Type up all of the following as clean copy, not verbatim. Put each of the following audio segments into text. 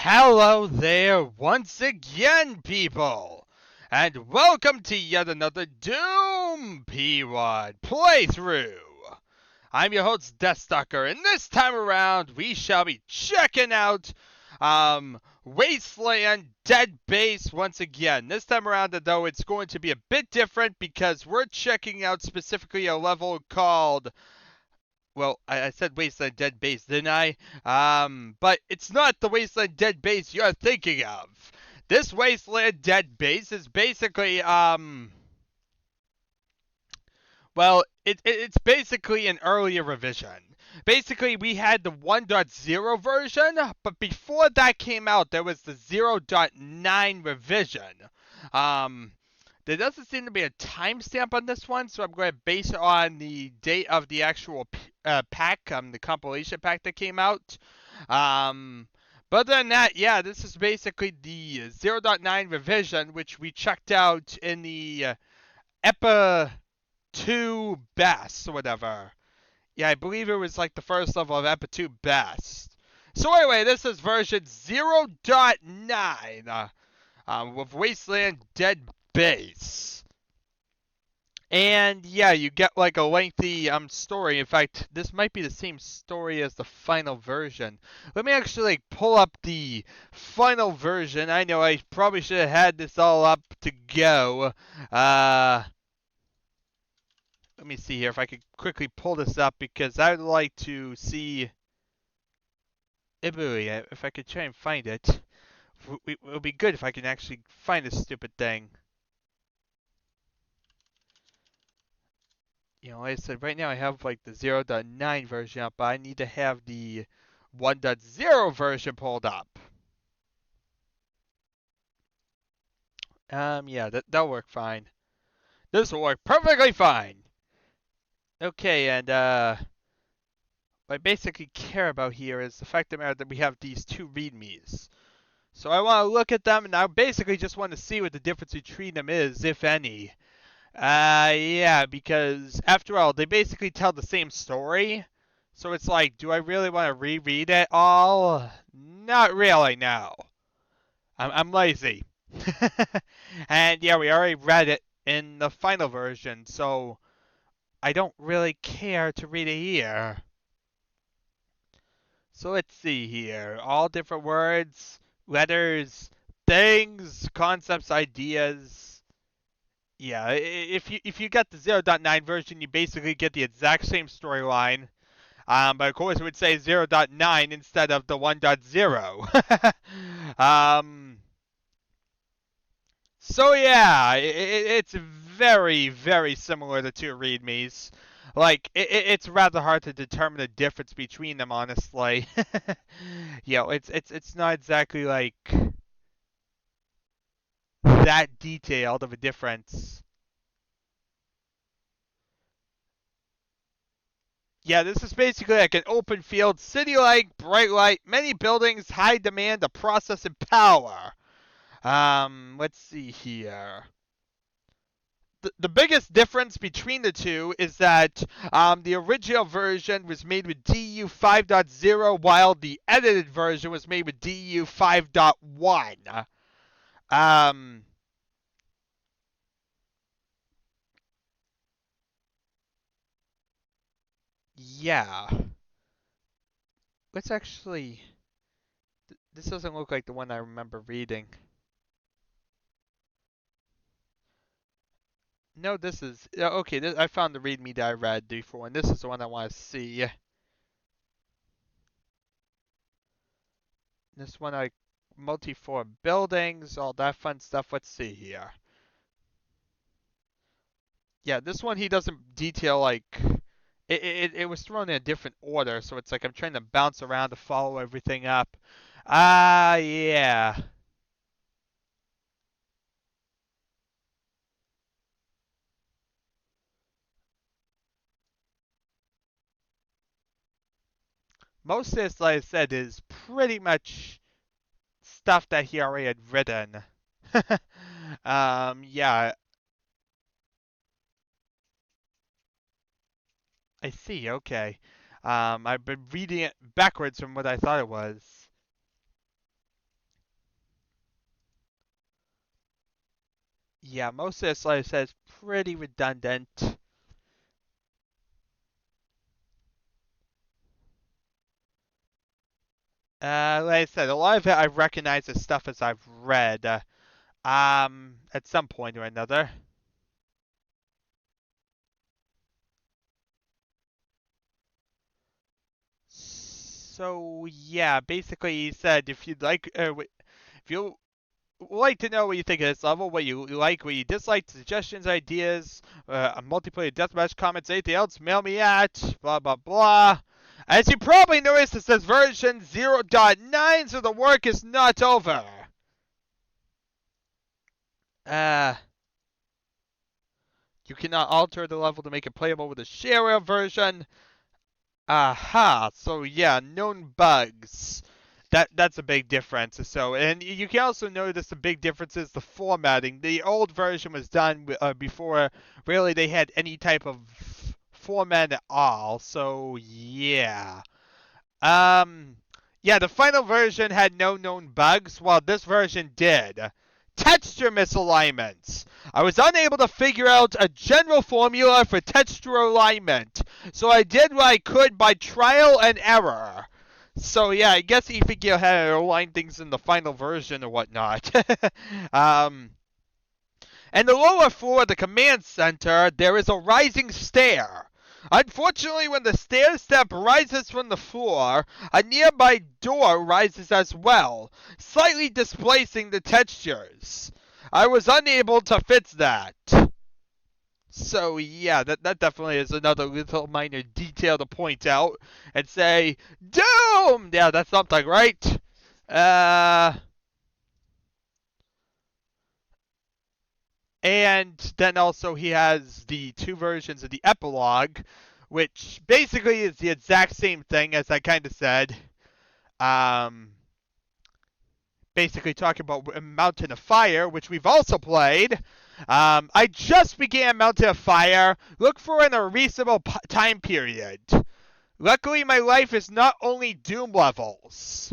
Hello there once again, people! And welcome to yet another Doom P1 playthrough! I'm your host, Deathstalker, and this time around we shall be checking out Wasteland Dead Base once again. This time around, though, it's going to be a bit different because we're checking out specifically a level called, well, I said Wasteland Dead Base, didn't I? But it's not the Wasteland Dead Base you're thinking of. This Wasteland Dead Base is basically, well, it's basically an earlier revision. Basically, we had the 1.0 version, but before that came out, there was the 0.9 revision. Um, there doesn't seem to be a timestamp on this one, so I'm going to base it on the date of the actual pack, the compilation pack that came out. But other than that, yeah, this is basically the 0.9 revision, which we checked out in the EPA 2 Best or whatever. Yeah, I believe it was like the first level of EPA 2 Best. So anyway, this is version 0.9 with Wasteland Dead Base. And yeah, you get like a lengthy story. In fact, this might be the same story as the final version. Let me actually like pull up the final version. I know I probably should have had this all up to go. Let me see here if I could quickly pull this up because I would like to see if I could try and find it. It would be good if I can actually find this stupid thing. You know, like I said, right now I have like the 0.9 version up, but I need to have the 1.0 version pulled up. Yeah, that'll work fine. This will work perfectly fine. Okay, and what I basically care about here is the fact of the matter that we have these two readmes. So I want to look at them, and I basically just want to see what the difference between them is, if any. Yeah, because after all, they basically tell the same story. So it's like, do I really want to reread it all? Not really, no. I'm lazy. And yeah, we already read it in the final version, so I don't really care to read it here. So let's see here. All different words, letters, things, concepts, ideas. Yeah, if you get the 0.9 version, you basically get the exact same storyline. But of course, it would say 0.9 instead of the 1.0. So yeah, it's very, very similar to two readmes. Like, it's rather hard to determine the difference between them, honestly. It's not exactly like that detailed of a difference. Yeah, this is basically like an open field, city-like, bright light, many buildings, high demand of processing power. Let's see here. The biggest difference between the two is that the original version was made with DU 5.0 while the edited version was made with DU 5.1. Um, yeah. Let's actually... This doesn't look like the one I remember reading. No, this is... Okay, I found the readme that I read before, and this is the one I want to see. This one, I multi-floor buildings, all that fun stuff. Let's see here. Yeah, this one he doesn't detail like it was thrown in a different order, so it's like I'm trying to bounce around to follow everything up. Yeah. Most of this, like I said, is pretty much stuff that he already had written. Yeah, I see. Okay. I've been reading it backwards from what I thought it was. Yeah, most of this, like I said, is pretty redundant. Like I said, a lot of it I recognize as stuff as I've read, at some point or another. So yeah, basically he said if you'd like, if you like to know what you think of this level, what you like, what you dislike, suggestions, ideas, a multiplayer deathmatch, comments, anything else, mail me at blah blah blah. As you probably noticed, it says version 0.9, so the work is not over. Uh, you cannot alter the level to make it playable with the shareware version. Aha, so yeah, known bugs. That's a big difference. So, and you can also notice the big difference is the formatting. The old version was done before really they had any type of format at all. So yeah. Um, yeah, the final version had no known bugs, while this version did. Texture misalignments. I was unable to figure out a general formula for texture alignment, so I did what I could by trial and error. So yeah, I guess you figure out how to align things in the final version or whatnot. um, and the lower floor of the command center, there is a rising stair. Unfortunately, when the stair step rises from the floor, a nearby door rises as well, slightly displacing the textures. I was unable to fix that. So yeah, that definitely is another little minor detail to point out and say, Doom! Yeah, that's something, right? Uh, and then also he has the two versions of the epilogue, which basically is the exact same thing as I kind of said. Um, basically talking about Mountain of Fire, which we've also played. I just began Mountain of Fire. Look for in a reasonable time period. Luckily, my life is not only Doom levels.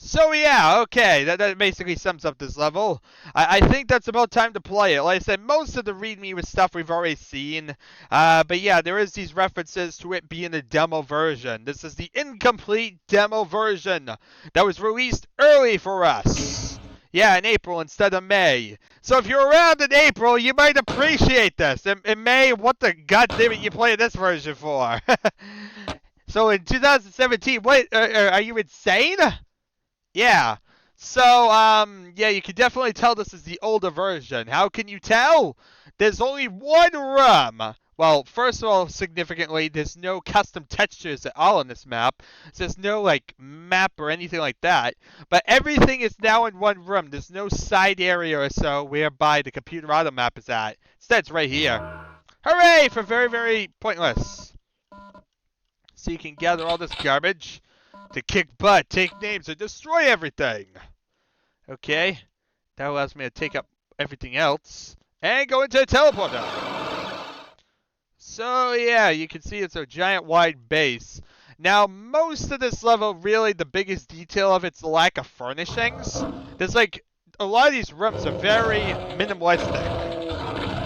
So yeah, okay, that basically sums up this level. I think that's about time to play it. Like I said, most of the readme was stuff we've already seen. But yeah, there is these references to it being a demo version. This is the incomplete demo version that was released early for us. Yeah, in April instead of May. So if you're around in April, you might appreciate this. In May, what the goddammit you playing this version for? So in 2017, what, are you insane? Yeah. So, yeah, you can definitely tell this is the older version. How can you tell? There's only one room. Well, first of all, significantly, there's no custom textures at all on this map. There's no, like, map or anything like that. But everything is now in one room. There's no side area or so whereby the computer auto map is at. Instead, it's right here. Hooray for very, very pointless. So you can gather all this garbage to kick butt, take names, and destroy everything. Okay, that allows me to take up everything else and go into a teleporter. So yeah, you can see it's a giant wide base. Now, most of this level, really, the biggest detail of it's the lack of furnishings. There's like, a lot of these rooms are very minimalistic.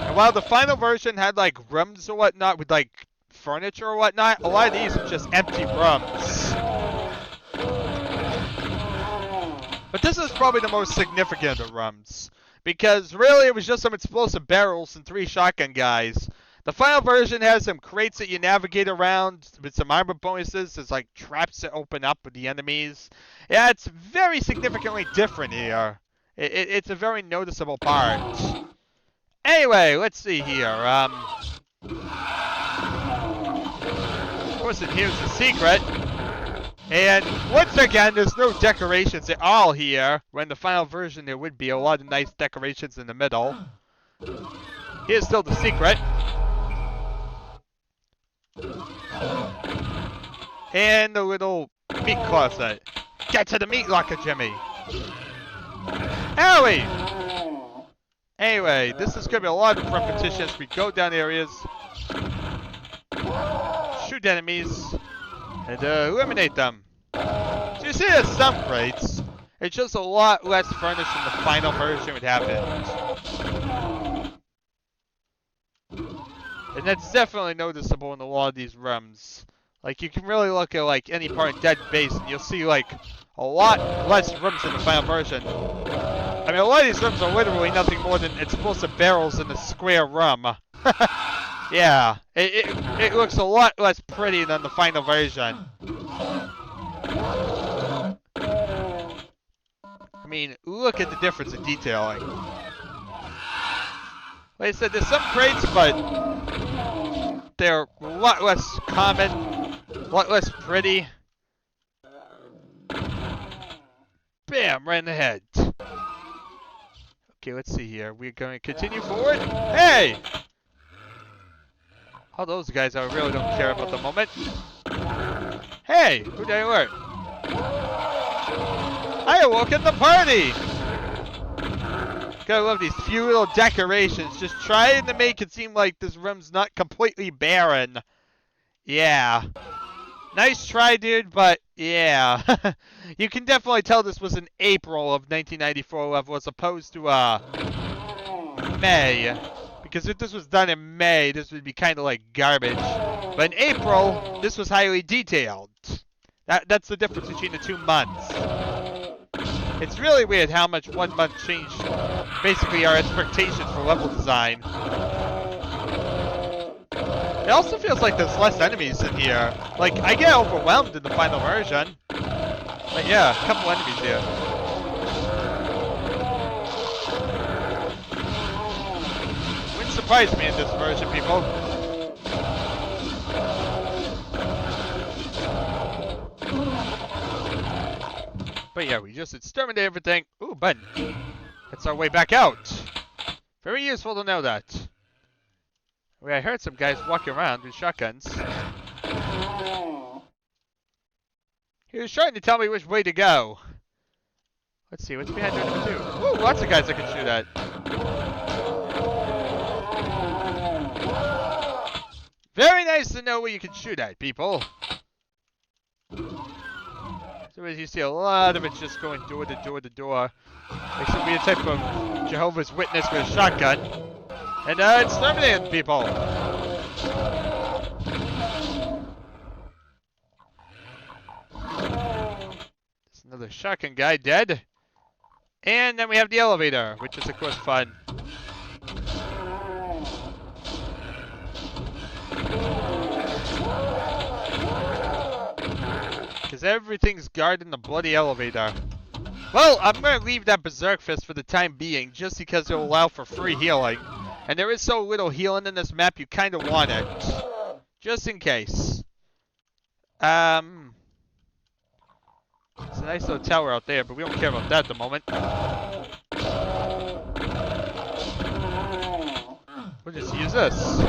And while the final version had like rooms or whatnot with like furniture or whatnot, a lot of these are just empty rooms. But this is probably the most significant of the rooms, because really it was just some explosive barrels and 3 shotgun guys. The final version has some crates that you navigate around with some armor bonuses. There's like traps that open up with the enemies. Yeah, it's very significantly different here. It's a very noticeable part. Anyway, let's see here. Of course, here's the secret. And once again, there's no decorations at all here. When the final version, there would be a lot of nice decorations in the middle. Here's still the secret. And the little meat closet. Get to the meat locker, Jimmy. Ellie! Anyway, this is going to be a lot of repetitions. We go down areas, shoot enemies, and eliminate them. So you see there's some crates. It's just a lot less furnished than the final version would have it. And that's definitely noticeable in a lot of these rooms. Like, you can really look at, like, any part of Dead Base, and you'll see, like, a lot less rooms in the final version. I mean, a lot of these rooms are literally nothing more than explosive barrels in a square room. Yeah, it looks a lot less pretty than the final version. I mean, look at the difference in detailing. Like I said, there's some crates, but they're a lot less common, a lot less pretty. Bam, right in the head. Okay, let's see here. We're going to continue forward. Hey! All those guys I really don't care about the moment. Hey, who did I alert? I awoke in the party! Gotta love these few little decorations, just trying to make it seem like this room's not completely barren. Yeah. Nice try, dude, but yeah. You can definitely tell this was an April of 1994 level as opposed to May. Because if this was done in May, this would be kind of like garbage. But in April, this was highly detailed. That's the difference between the 2 months. It's really weird how much 1 month changed basically our expectations for level design. It also feels like there's less enemies in here. Like, I get overwhelmed in the final version. But yeah, a couple enemies here. Wouldn't surprise me in this version, people. But yeah, we just exterminate everything. Ooh, button. That's our way back out. Very useful to know that. I heard some guys walking around with shotguns. He was trying to tell me which way to go. Let's see, what's behind door number 2? Ooh, lots of guys I can shoot at. Very nice to know where you can shoot at, people. So as you see, a lot of it's just going door to door to door. Like some weird type of Jehovah's Witness with a shotgun. And exterminating people. There's another shotgun guy dead. And then we have the elevator, which is of course fun. Because everything's guarding the bloody elevator. Well, I'm going to leave that Berserk Fist for the time being, just because it will allow for free healing. And there is so little healing in this map, you kind of want it. Just in case. It's a nice little tower out there, but we don't care about that at the moment. We'll just use this.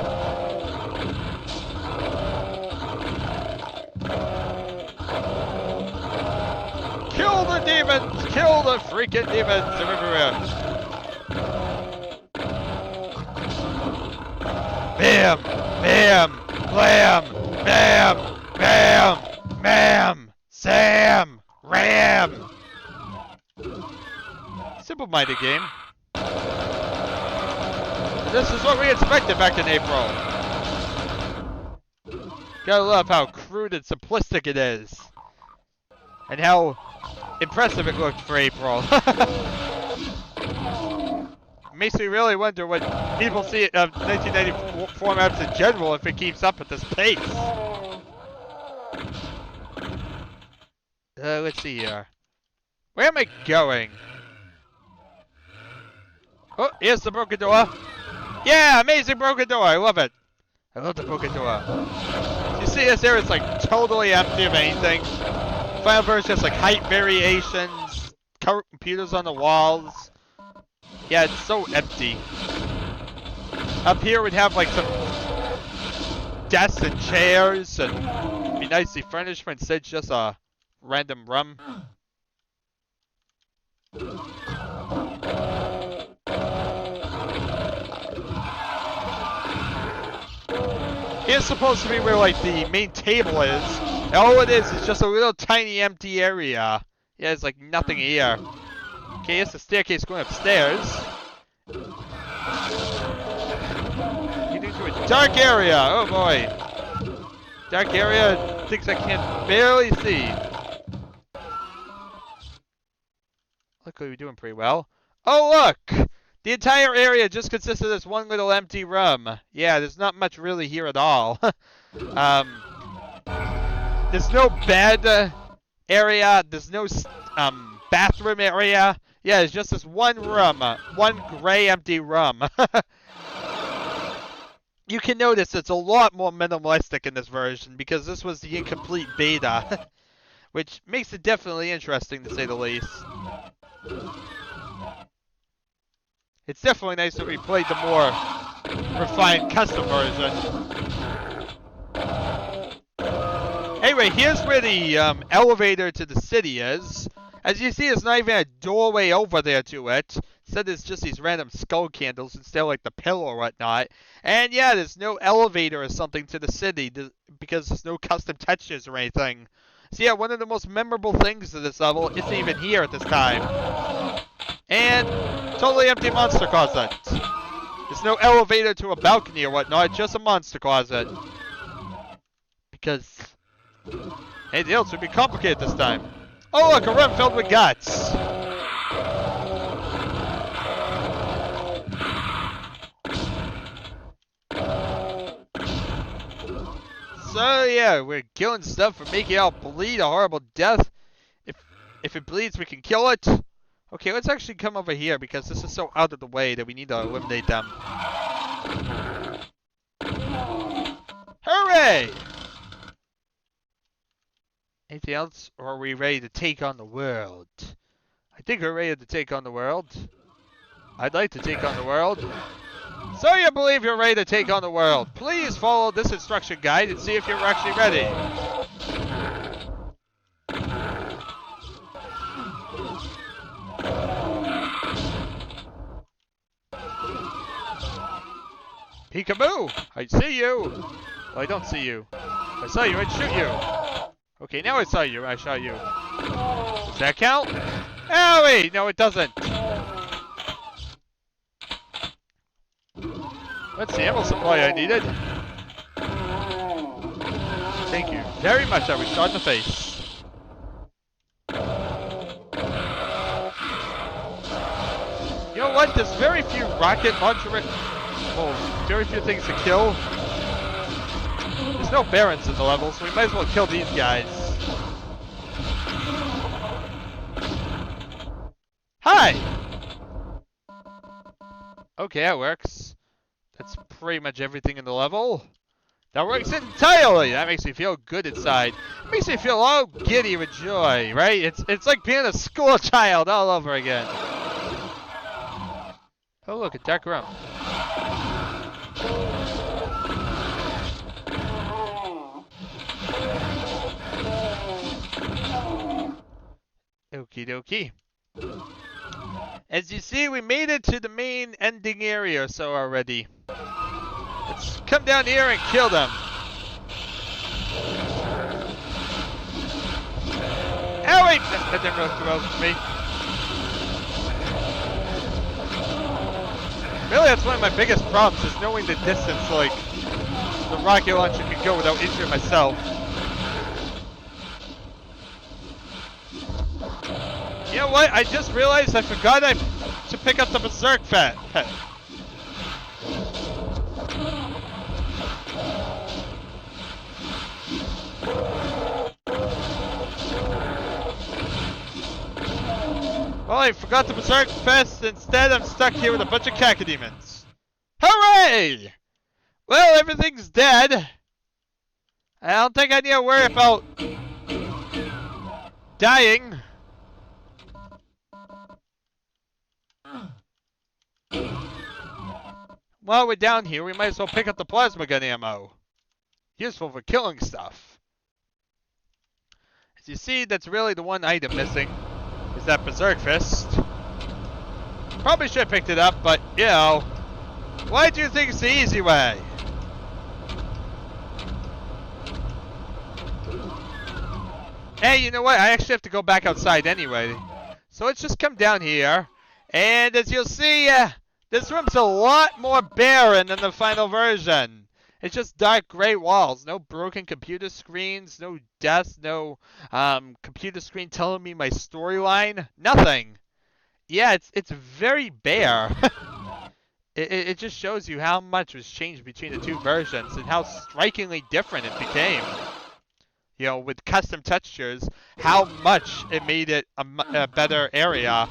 Kill the demons! Kill the freaking demons! They're everywhere. Bam! Bam! Blam! Bam! Bam! Bam! Sam! Ram! Simple-minded game. This is what we expected back in April. Gotta love how crude and simplistic it is. And how impressive it looked for April. Makes me really wonder what people see of 1994 maps in general if it keeps up at this pace. Let's see here. Where am I going? Oh, here's the broken door. Yeah, amazing broken door. I love it. I love the broken door. You see this area? It's like totally empty of anything. Final version has like height variations, computers on the walls. Yeah, it's so empty. Up here we'd have like some desks and chairs and be nicely furnished, but instead just a random room. Here's supposed to be where like the main table is. And all it is just a little tiny empty area. Yeah, there's like nothing here. Okay, here's the staircase going upstairs. Leading to a dark area. Oh boy. Dark area, things I can barely see. Luckily, we're doing pretty well. Oh, look! The entire area just consists of this one little empty room. Yeah, there's not much really here at all. There's no bed area. There's no bathroom area. Yeah, it's just this one room. One gray empty room. You can notice it's a lot more minimalistic in this version because this was the incomplete beta. Which makes it definitely interesting to say the least. It's definitely nice that we played the more refined custom version. Anyway, here's where the elevator to the city is. As you see, there's not even a doorway over there to it. Instead, there's just these random skull candles instead of like the pillar or whatnot. And yeah, there's no elevator or something to the city because there's no custom textures or anything. So yeah, one of the most memorable things of this level isn't even here at this time. And totally empty monster closet. There's no elevator to a balcony or whatnot, just a monster closet. Because anything else would be complicated this time. Oh look, a room filled with guts. So yeah, we're killing stuff for making it all bleed a horrible death. If it bleeds, we can kill it. Okay, let's actually come over here because this is so out of the way that we need to eliminate them. Hooray! Anything else, or are we ready to take on the world? I think we're ready to take on the world. I'd like to take on the world. So you believe you're ready to take on the world? Please follow this instruction guide and see if you're actually ready. Peekaboo! I see you! Well, I don't see you. If I saw you, I'd shoot you. Okay, now I saw you. I shot you. Does that count? Oh, wait! No, it doesn't. What's the ammo supply I needed? Thank you very much. I was shot in the face. You know what? There's very few rocket launcher... Well, very few things to kill. There's no barons in the level, so we might as well kill these guys. Hi! Okay, that works. That's pretty much everything in the level. That works entirely! That makes me feel good inside. It makes me feel all giddy with joy, right? It's like being a school child all over again. Oh look, a dark room. Okie dokie. As you see, we made it to the main ending area or so already. Let's come down here and kill them. Oh wait, that didn't really go well for me. Really, that's one of my biggest problems, is knowing the distance, like, the rocket launcher can go without injuring myself. You know what? I just realized I forgot to pick up the Berserk pet. Well, I forgot the Berserk Fest. Instead, I'm stuck here with a bunch of cacodemons. Hooray! Well, everything's dead. I don't think I need to worry about dying. While we're down here, we might as well pick up the plasma gun ammo. Useful for killing stuff. As you see, that's really the one item missing. Is that Berserk Fist. Probably should have picked it up, but, you know, why do you think it's the easy way? Hey, you know what? I actually have to go back outside anyway. So let's just come down here. And as you'll see, this room's a lot more barren than the final version. It's just dark gray walls, no broken computer screens, no desks, no computer screen telling me my storyline, nothing. Yeah, it's very bare. It just shows you how much was changed between the two versions and how strikingly different it became. You know, with custom textures, how much it made it a better area.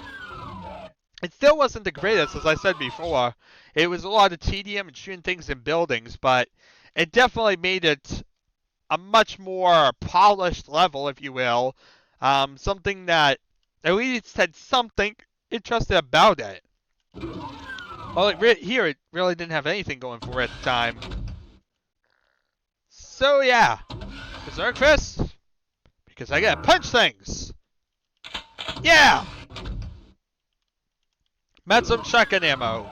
It still wasn't the greatest, as I said before. It was a lot of tedium and shooting things in buildings, but it definitely made it a much more polished level, if you will. Something that at least had something interesting about it. Well, here it really didn't have anything going for it at the time. So yeah, Berserk Fist, because I gotta punch things. Yeah! Met some shotgun ammo.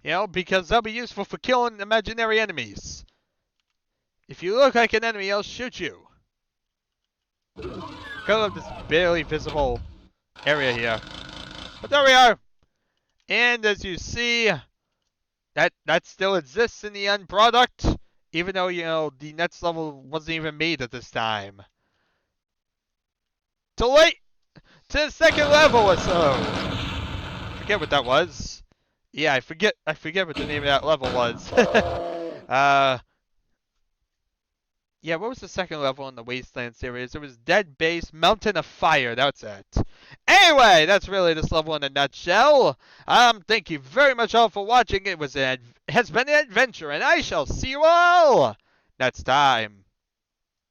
You know, because they'll be useful for killing imaginary enemies. If you look like an enemy, I'll shoot you. Because of this barely visible area here. But there we are. And as you see, that still exists in the end product, even though, you know, the next level wasn't even made at this time. To wait to the second level or so. Forget what that was. Yeah, I forget what the name of that level was. Yeah, what was the second level in the Wasteland series? It was Dead Base Mountain of Fire. That's it. Anyway, that's really this level in a nutshell. Thank you very much all for watching. It has been an adventure, and I shall see you all next time.